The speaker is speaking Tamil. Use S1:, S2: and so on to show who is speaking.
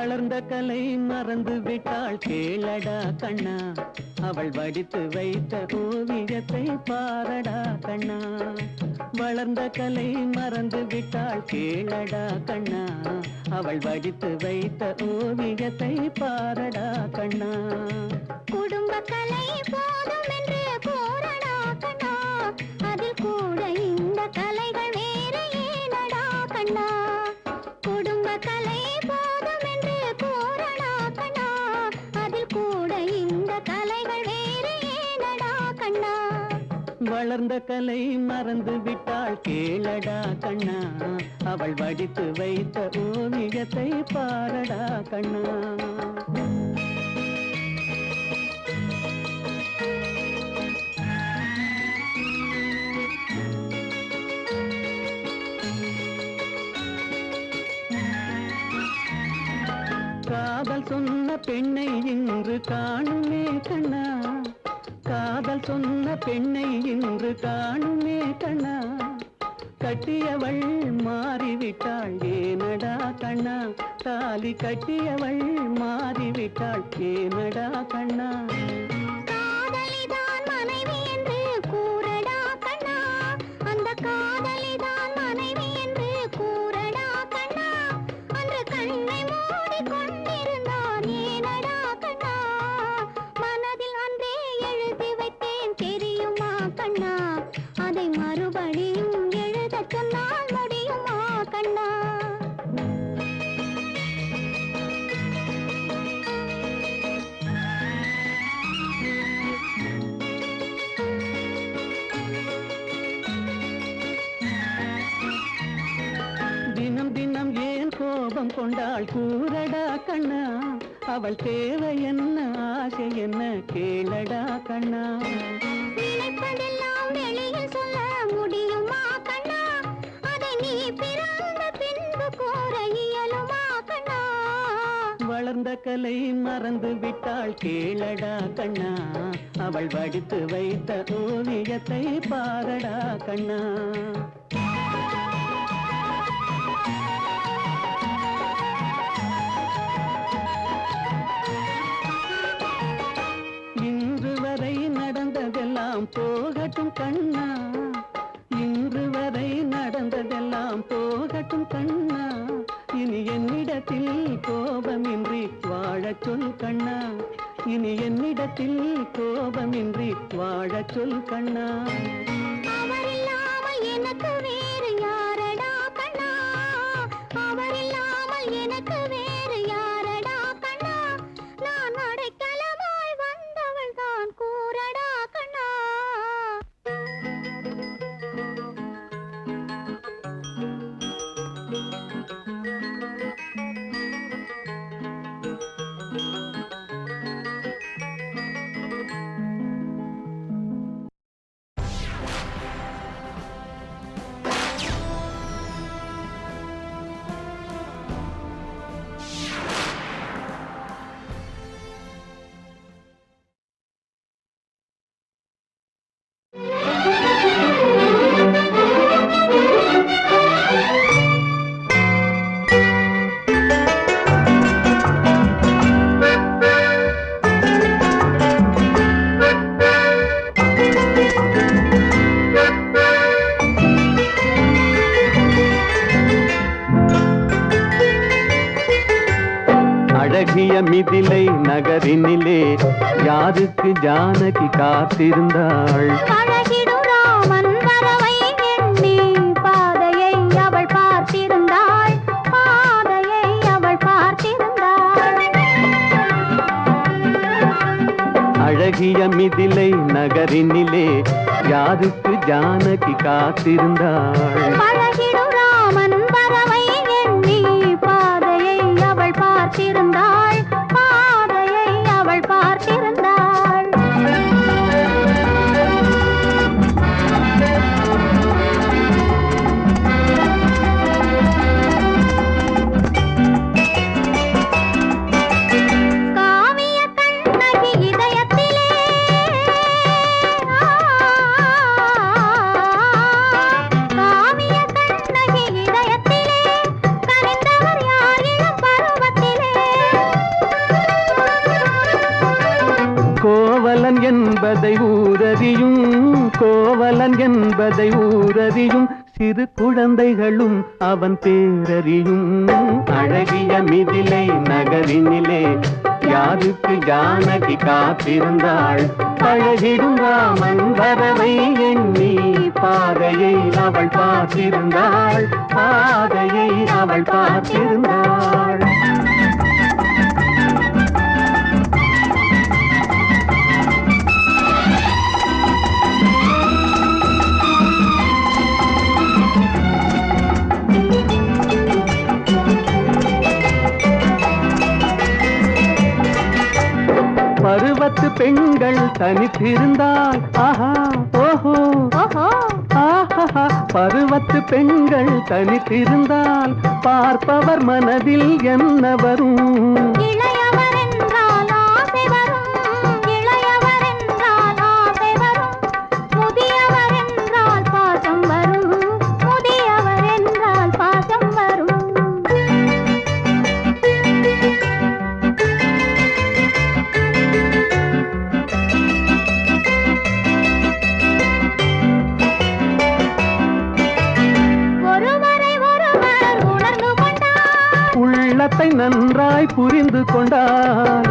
S1: வளர்ந்த கலை மறந்து விட்டாள் கேளடா கண்ணா, அவள் வடித்து வைத்த ஓவியத்தை பாரடா கண்ணா. வளர்ந்த கலை மறந்து விட்டாள் கேளடா கண்ணா, அவள் வடித்து வைத்த ஓவியத்தை பாரடா கண்ணா.
S2: குடும்ப கலை போதும் என்று போரடா கண்ணா, அதில் கூட இந்த கலைகள் வேறு ஏனடா கண்ணா. குடும்ப கலை போதும் என்று போரடா கண்ணா, அதில் கூட இந்த கலைகள் வேறு ஏனடா கண்ணா.
S1: வளர்ந்த கலை மறந்து விட்டாள் கேளடா கண்ணா, அவள் வடித்து வைத்த ஓவியத்தை பாரடா கண்ணா. காதல் சொன்ன பெண்ணை இன்று காணுமே கண்ணா, காதல் சொன்ன பெண்ணை இன்று காணுமே கண்ணா. கட்டியவள் மாறிவிட்டாள் ஏனடா கண்ணா, தாலி கட்டியவள் மாறிவிட்டாள் ஏனடா கண்ணா.
S2: காதலிதான் மனைவி என்று கூறடா கண்ணா, அந்த காதலிதான் மனைவி என்று கூறடா கண்ணா. அன்று கண்ணை மூடி கொண்டிருந்தான் ஏனடா கண்ணா, மனதில் அன்றே எழுதி வைத்தேன் தெரியுமா கண்ணா, அதை மறுபடியும் எழுத சொன்னால் முடியுமா கண்ணா.
S1: தினம் தினம் ஏன் கோபம் கொண்டாள் கூறடா கண்ணா, அவள் தேவை என்ன ஆசை என்ன கேளடா கண்ணா.
S2: நினைப்பதெல்லாம் வெளியில் சொல்ல முடியுமா கண்ணா, அதை நீ பிறந்த பின்பு கூற இயலுமா கண்ணா.
S1: வளர்ந்த கலை மறந்து விட்டாள் கேளடா கண்ணா, அவள் வடித்து வைத்த ஓவியத்தை பாரடா கண்ணா. இன்று வரை நடந்ததெல்லாம் போகட்டும் கண்ணா, இன்று வரை நடந்ததெல்லாம் போகட்டும் கண்ணா. இனி என்னிடத்தில் கோபமின்றி வாழச் சொல் கண்ணா, இனி என்னிடத்தில் கோபமின்றி வாழச் சொல் கண்ணா.
S2: அவரில்லாமல் எனக்கு வேறு யாரடா கண்ணா, அவரில்லாமல் எனக்கு வேறு யாரடா கண்ணா. நான் அடைக்கலமாய் வந்தவள் தான் கூறடா கண்ணா.
S1: அழகிய மிதிலை நகரினிலே யாருக்கு ஜானகி காத்திருந்தாள்.
S2: பழகிடும் ராமன் வரவை எண்ணி பாதையை அவள் பார்த்திருந்தாள், பாதையை அவள் பார்த்திருந்தாள்.
S1: அழகிய மிதிலை நகரினிலே யாருக்கு ஜானகி காத்திருந்தாள்.
S2: பழகிடும் ராமன் வரவை எண்ணி பாதையை அவள் பார்த்திருந்தாள், பாதையை அவள் பார்த்திருந்தாள். காவிய கண்ணகி இதயத்திலே காவிய
S1: என்பதை ஊரறியும், கோவலன் என்பதை ஊரறியும், சிறு குழந்தைகளும் அவன் பேரறியும். அழகிய மிதிலை நகரினிலே யாருக்கு ஜானகி காத்திருந்தாள், பழகிடும் ராமன் வரவை எண்ணி பாதையை அவள் பார்த்திருந்தாள், பாதையை அவள் பார்த்திருந்தாள். பருவத்து பெண்கள் தனித்திருந்தால் ஆஹா ஓஹோ
S2: ஓஹோ
S1: ஆஹா, பருவத்து பெண்கள் தனித்திருந்தால் பார்ப்பவர் மனதில் என்ன வரும்?
S2: இளையவர் என்றால் ஆசை வரும், இளையவர் என்றால் ஆசை வரும், முதியவர் என்றால் பாசம் வரும், முதியவர் என்றால் பாசம் வரும்.
S1: உள்ளத்தை நன்றாய் புரிந்து கொண்டார்,